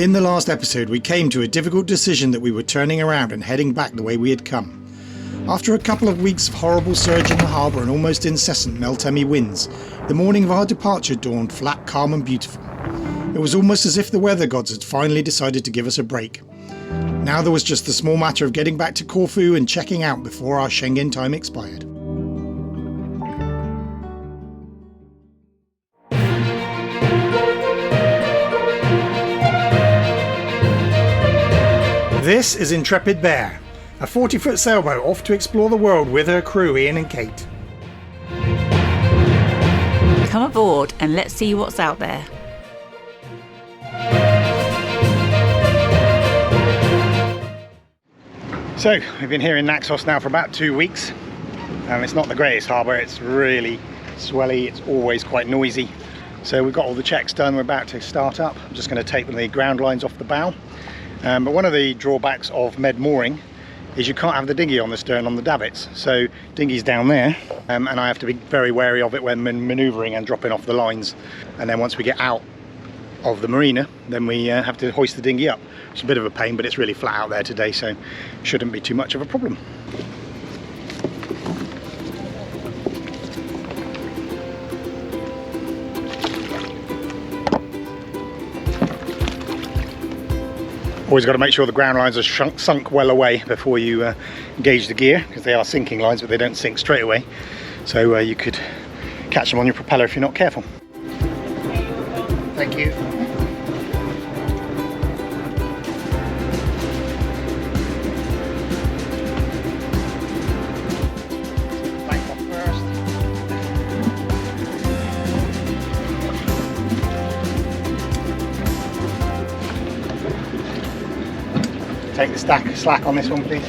In the last episode, we came to a difficult decision that we were turning around and heading back the way we had come. After a couple of weeks of horrible surge in the harbour and almost incessant Meltemi winds, the morning of our departure dawned flat, calm and beautiful. It was almost as if the weather gods had finally decided to give us a break. Now there was just the small matter of getting back to Corfu and checking out before our Schengen time expired. This is Intrepid Bear, a 40-foot sailboat off to explore the world with her crew Ian and Kate. Come aboard and let's see what's out there. So, we've been here in Naxos now for about 2 weeks. It's not the greatest harbour, it's really swelly, it's always quite noisy. So we've got all the checks done, we're about to start up. I'm just going to take the ground lines off the bow. But one of the drawbacks of med mooring is you can't have the dinghy on the stern on the davits. So dinghy's down there, and I have to be very wary of it when manoeuvring and dropping off the lines. And then once we get out of the marina, then we have to hoist the dinghy up. It's a bit of a pain, but it's really flat out there today, so shouldn't be too much of a problem. Always got to make sure the ground lines are sunk well away before you engage the gear, because they are sinking lines, but they don't sink straight away. So you could catch them on your propeller if you're not careful. Thank you. Plank off first. Take the slack on this one, please.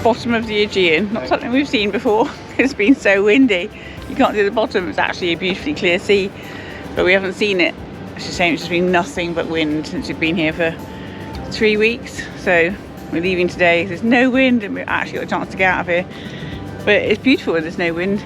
Bottom of the Aegean, not something we've seen before. It's been so windy. You can't see the bottom. It's actually a beautifully clear sea, but we haven't seen it. It's a shame, it's just been nothing but wind since we've been here for 3 weeks. So we're leaving today. There's no wind and we've actually got a chance to get out of here. But it's beautiful when there's no wind.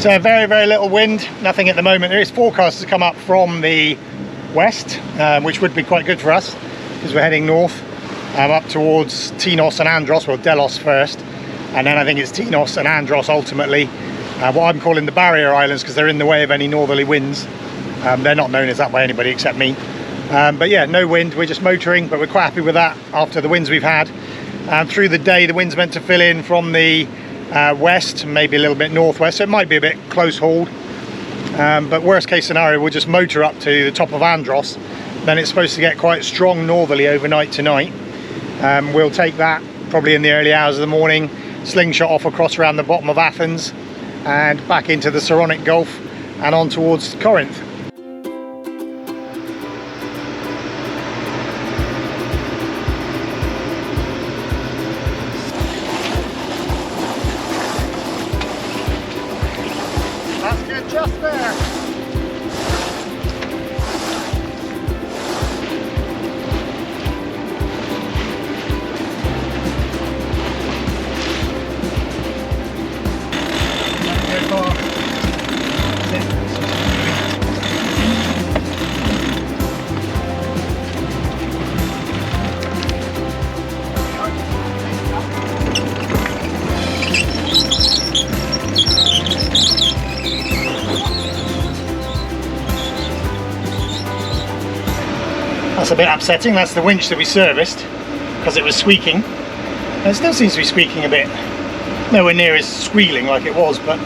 So very, very little wind, nothing at the moment. There is forecast to come up from the west, which would be quite good for us because we're heading north up towards Tinos and Andros, well Delos first, and then I think it's Tinos and Andros ultimately, what I'm calling the barrier islands because they're in the way of any northerly winds. They're not known as that by anybody except me. But yeah, no wind, we're just motoring, but we're quite happy with that after the winds we've had. Through the day the wind's meant to fill in from the west, maybe a little bit northwest, so it might be a bit close hauled, but worst case scenario we'll just motor up to the top of Andros. Then it's supposed to get quite strong northerly overnight tonight. We'll take that probably in the early hours of the morning, slingshot off across around the bottom of Athens and back into the Saronic Gulf and on towards Corinth. Just there. That's a bit upsetting. That's the winch that we serviced because it was squeaking. And it still seems to be squeaking a bit. Nowhere near as squealing like it was, but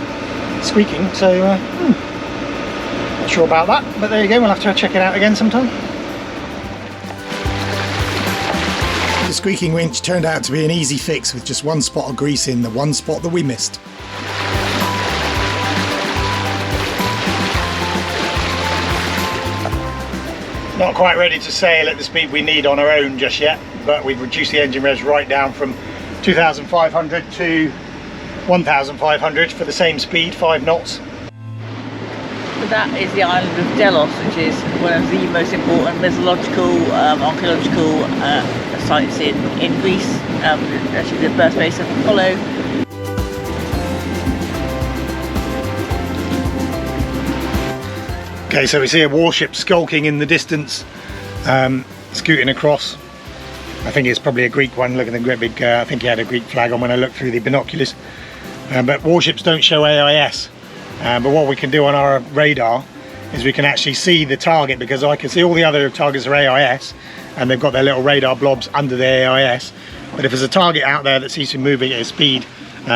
squeaking. So not sure about that, but there you go. We'll have to check it out again sometime. The squeaking winch turned out to be an easy fix with just one spot of grease in the one spot that we missed. Not quite ready to sail at the speed we need on our own just yet, but we've reduced the engine revs right down from 2,500 to 1,500 for the same speed, 5 knots. So that is the island of Delos, which is one of the most important mythological, archaeological sites in Greece. Actually the birthplace of Apollo. Okay, so we see a warship skulking in the distance, scooting across. I think it's probably a Greek one. Look at the great big, I think he had a Greek flag on when I looked through the binoculars. But warships don't show AIS. But what we can do on our radar is we can actually see the target, because I can see all the other targets are AIS and they've got their little radar blobs under the AIS. But if there's a target out there that seems to be moving at a speed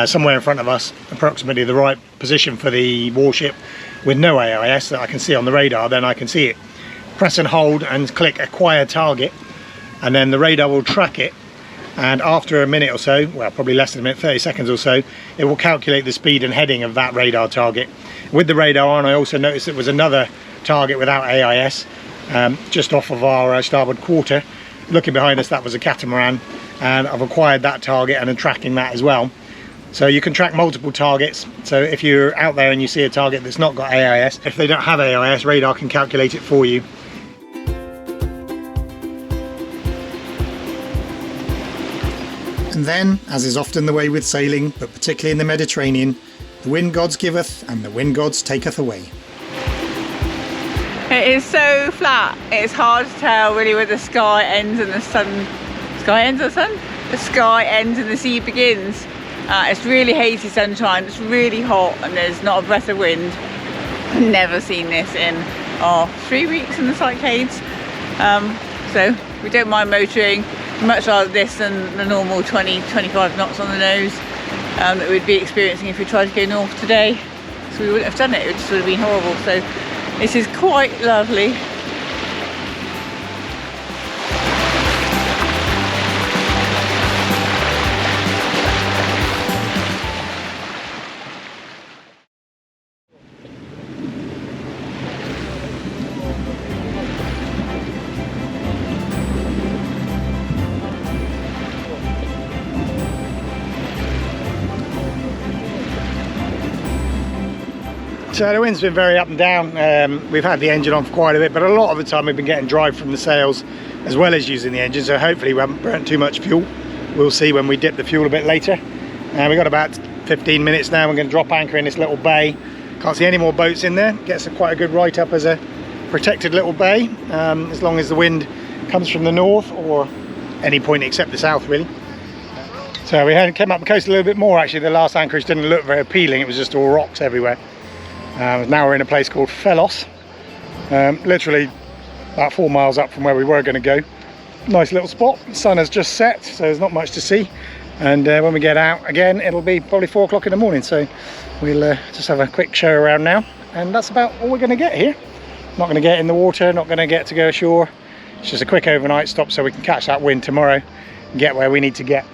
somewhere in front of us, approximately the right position for the warship, with no AIS that I can see on the radar, then I can see it. Press and hold and click acquire target, and then the radar will track it, and after a minute or so, well probably less than a minute, 30 seconds or so, it will calculate the speed and heading of that radar target. With the radar on, I also noticed there was another target without AIS just off of our starboard quarter. Looking behind us, that was a catamaran, and I've acquired that target and I'm tracking that as well. So you can track multiple targets. So if you're out there and you see a target that's not got AIS, if they don't have AIS, radar can calculate it for you. And then, as is often the way with sailing, but particularly in the Mediterranean, the wind gods giveth and the wind gods taketh away. It is so flat, it's hard to tell really where the sky ends and the sun... Sky ends or sun? The sky ends and the sea begins. It's really hazy sunshine, it's really hot, and there's not a breath of wind. I've never seen this in 3 weeks in the Cyclades. So we don't mind motoring. Much rather this than the normal 20-25 knots on the nose that we'd be experiencing if we tried to go north today. So we wouldn't have done it, it just would have been horrible. So this is quite lovely. So the wind's been very up and down. We've had the engine on for quite a bit, but a lot of the time we've been getting drive from the sails as well as using the engine, so hopefully we haven't burnt too much fuel. We'll see when we dip the fuel a bit later. We've got about 15 minutes now. We're going to drop anchor in this little bay. Can't see any more boats in there. Gets quite a good write up as a protected little bay, as long as the wind comes from the north or any point except the south really. So we came up the coast a little bit more actually. The last anchorage didn't look very appealing, it was just all rocks everywhere. Now we're in a place called Phelos, literally about 4 miles up from where we were going to go. Nice little spot. The sun has just set, so there's not much to see, and when we get out again it'll be probably 4 o'clock in the morning, so we'll just have a quick show around now, and that's about all we're going to get here. Not going to get in the water, not going to get to go ashore. It's just a quick overnight stop so we can catch that wind tomorrow and get where we need to get.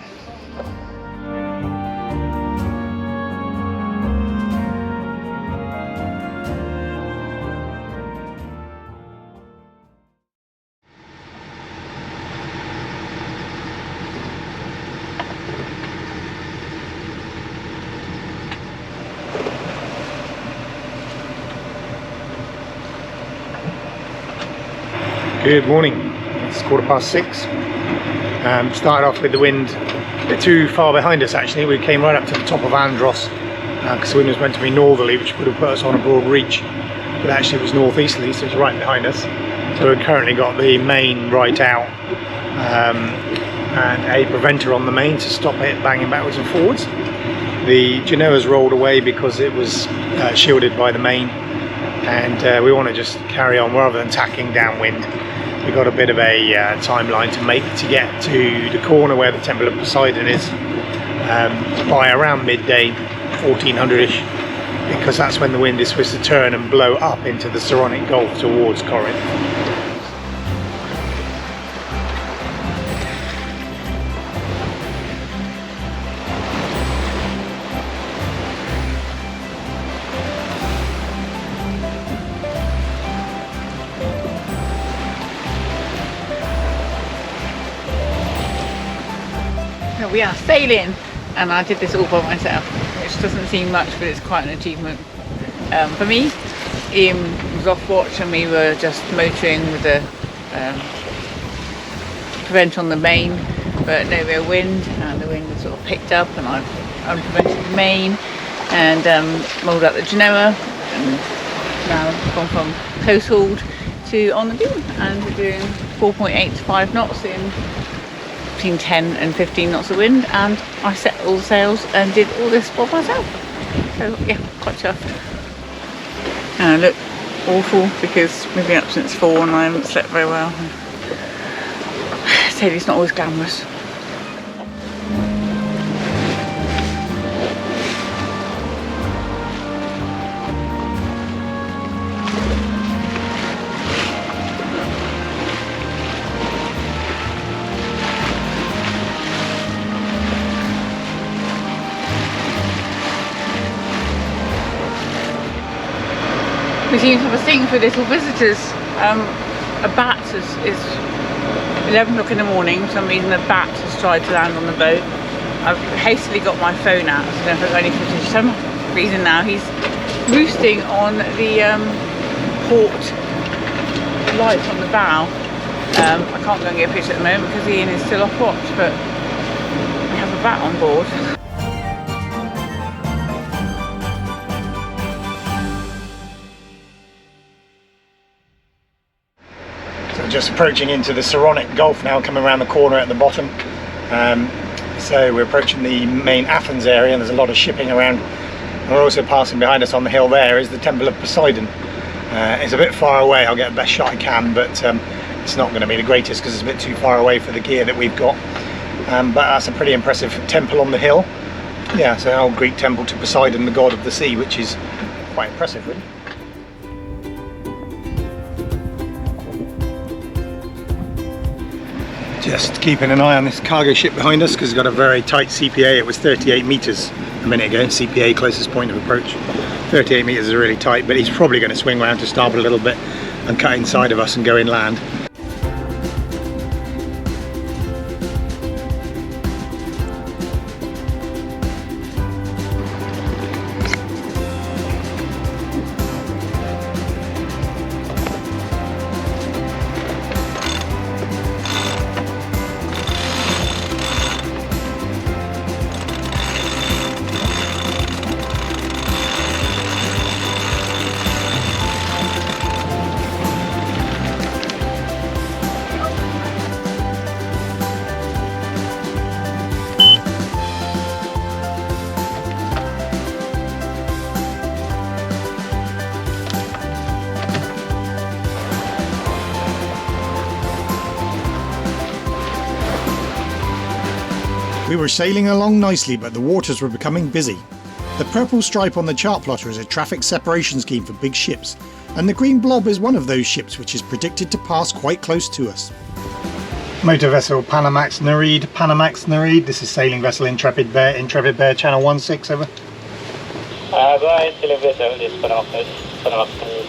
Good morning, it's 6:15. Started off with the wind a bit too far behind us actually. We came right up to the top of Andros because the wind was meant to be northerly, which would have put us on a broad reach, but actually it was northeasterly, so it's right behind us. So we've currently got the main right out and a preventer on the main to stop it banging backwards and forwards. The Genoa's rolled away because it was shielded by the main, and we want to just carry on rather than tacking downwind. We've got a bit of a timeline to make to get to the corner where the Temple of Poseidon is by around midday, 1400ish, because that's when the wind is supposed to turn and blow up into the Saronic Gulf towards Corinth. We are sailing, and I did this all by myself, which doesn't seem much, but it's quite an achievement for me. Ian was off watch and we were just motoring with the prevent on the main, but no real wind, and the wind has sort of picked up, and I've unprevented the main and rolled out the Genoa, and now gone from close hauled to on the beam, and we're doing 4.8 to 5 knots in between 10 and 15 knots of wind, and I set all the sails and did all this by myself. So yeah, quite chuffed. And I look awful because we've been up since 4 and I haven't slept very well. Sailing's not always glamorous. We seem to have a thing for little visitors. A bat is 11 o'clock in the morning. For some reason, a bat has tried to land on the boat. I've hastily got my phone out, so I don't know if I've got any footage. For some reason now, he's roosting on the port light on the bow. I can't go and get a picture at the moment because Ian is still off watch, but we have a bat on board. Just approaching into the Saronic Gulf now, coming around the corner at the bottom. So we're approaching the main Athens area, and there's a lot of shipping around. And we're also passing behind us on the hill there is the Temple of Poseidon. It's a bit far away. I'll get the best shot I can, but it's not going to be the greatest because it's a bit too far away for the gear that we've got. But that's a pretty impressive temple on the hill. Yeah, so an old Greek temple to Poseidon, the god of the sea, which is quite impressive really. Just keeping an eye on this cargo ship behind us because it's got a very tight CPA. It was 38 metres a minute ago, CPA closest point of approach. 38 metres is really tight, but he's probably going to swing around to starboard a little bit and cut inside of us and go inland. We were sailing along nicely, but the waters were becoming busy. The purple stripe on the chart plotter is a traffic separation scheme for big ships, and the green blob is one of those ships which is predicted to pass quite close to us. Motor vessel Panamax Nereid. Panamax Nereid, this is sailing vessel Intrepid Bear, channel 16, over. Go ahead, sailing vessel, this is Panamax Nereid.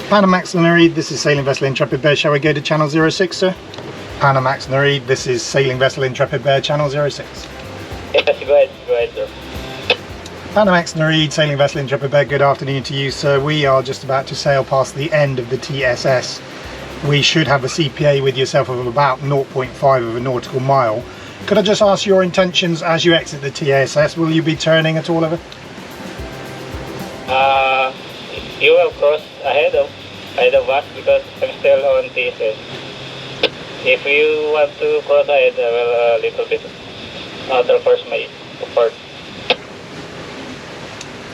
Panamax Nereid, this is sailing vessel Intrepid Bear, shall we go to channel 06, sir? Panamax Nereid, this is sailing vessel Intrepid Bear, channel 06. Yes, go ahead, sir. Panamax Nereid, sailing vessel Intrepid Bear, good afternoon to you, sir. We are just about to sail past the end of the TSS. We should have a CPA with yourself of about 0.5 of a nautical mile. Could I just ask your intentions as you exit the TSS? Will you be turning at all of it? You will cross ahead of us because I'm still on TSS. If you want to cross ahead, I will a little bit traverse my part.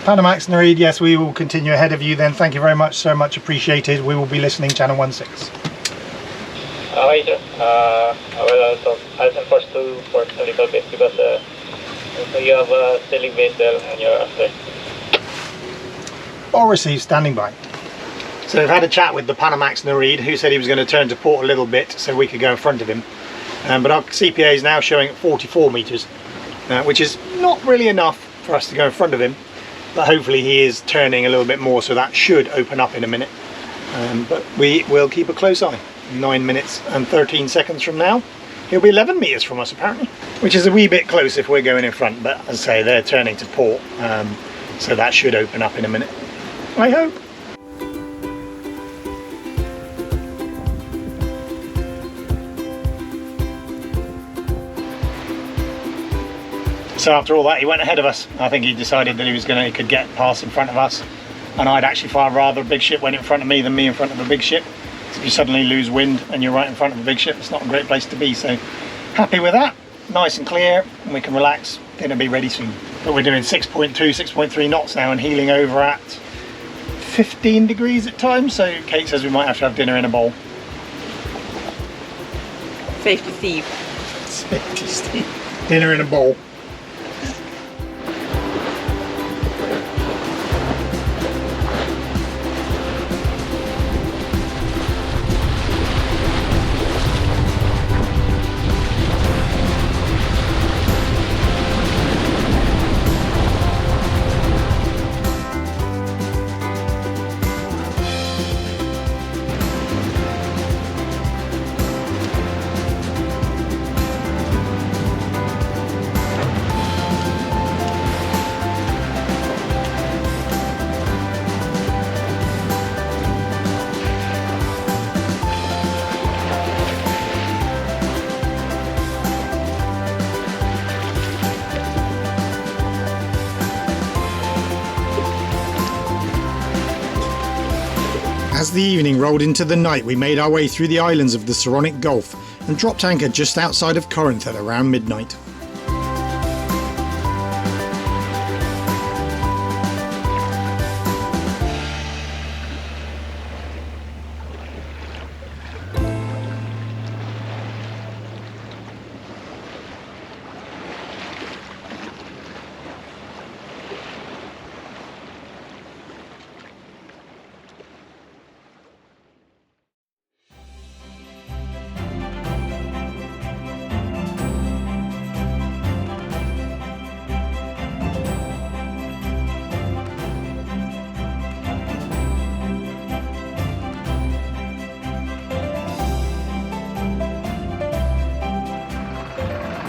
Panamax Nereid, yes, we will continue ahead of you then. Thank you very much, so much appreciated. We will be listening, channel 16. Okay, sir. I will I'll enforce to port a little bit because you have a sailing vessel and you're after. All received, standing by. So we've had a chat with the Panamax Nereid, who said he was going to turn to port a little bit so we could go in front of him. But our CPA is now showing 44 metres, which is not really enough for us to go in front of him. But hopefully he is turning a little bit more, so that should open up in a minute. But we will keep a close eye. 9 minutes and 13 seconds from now, He'll be 11 metres from us apparently, which is a wee bit close if we're going in front, but as I say, they're turning to port, so that should open up in a minute, I hope. So after all that, he went ahead of us. I think he decided that he could get past in front of us, and I'd actually far rather a big ship went in front of me than me in front of a big ship. So if you suddenly lose wind and you're right in front of a big ship, it's not a great place to be. So happy with that, nice and clear, and we can relax. Dinner be ready soon. But we're doing 6.2, 6.3 knots now and heeling over at 15 degrees at times. So Kate says we might have to have dinner in a bowl. Safety Steve. Safety Steve. Dinner in a bowl. As the evening rolled into the night, we made our way through the islands of the Saronic Gulf and dropped anchor just outside of Corinth at around midnight.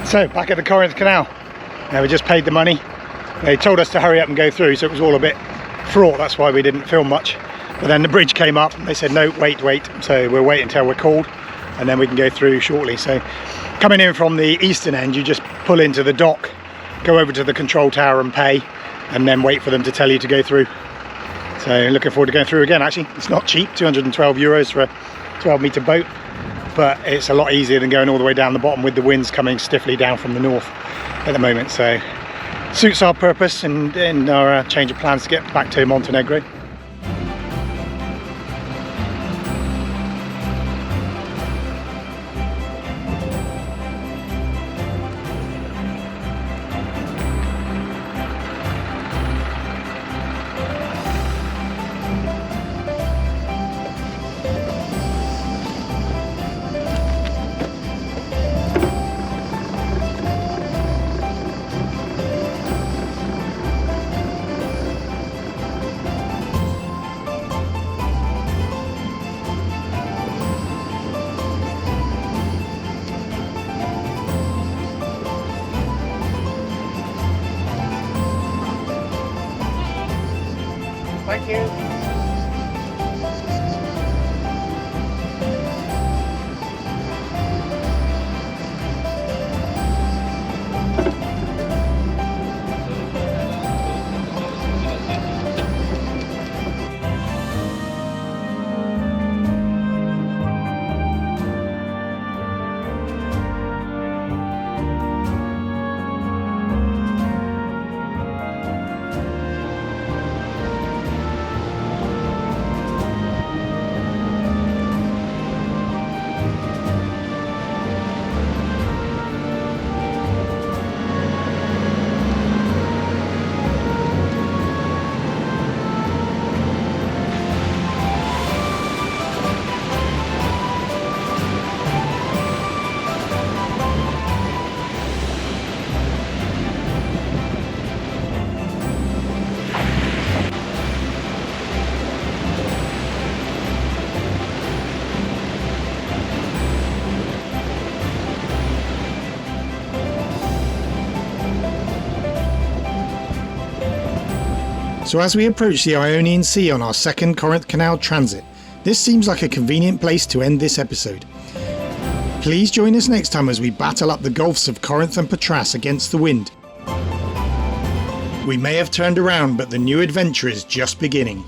So back at the Corinth Canal. Now we just paid the money. They told us to hurry up and go through, so it was all a bit fraught. That's why we didn't film much. But then the bridge came up and they said no, wait. So we'll wait until we're called and then we can go through shortly. So coming in from the eastern end, you just pull into the dock, go over to the control tower and pay, and then wait for them to tell you to go through. So looking forward to going through again. Actually, it's not cheap, 212 euros for a 12-metre boat, but it's a lot easier than going all the way down the bottom with the winds coming stiffly down from the north at the moment. So suits our purpose and in our change of plans to get back to Montenegro. Thank you. So as we approach the Ionian Sea on our second Corinth Canal transit, this seems like a convenient place to end this episode. Please join us next time as we battle up the gulfs of Corinth and Patras against the wind. We may have turned around, but the new adventure is just beginning.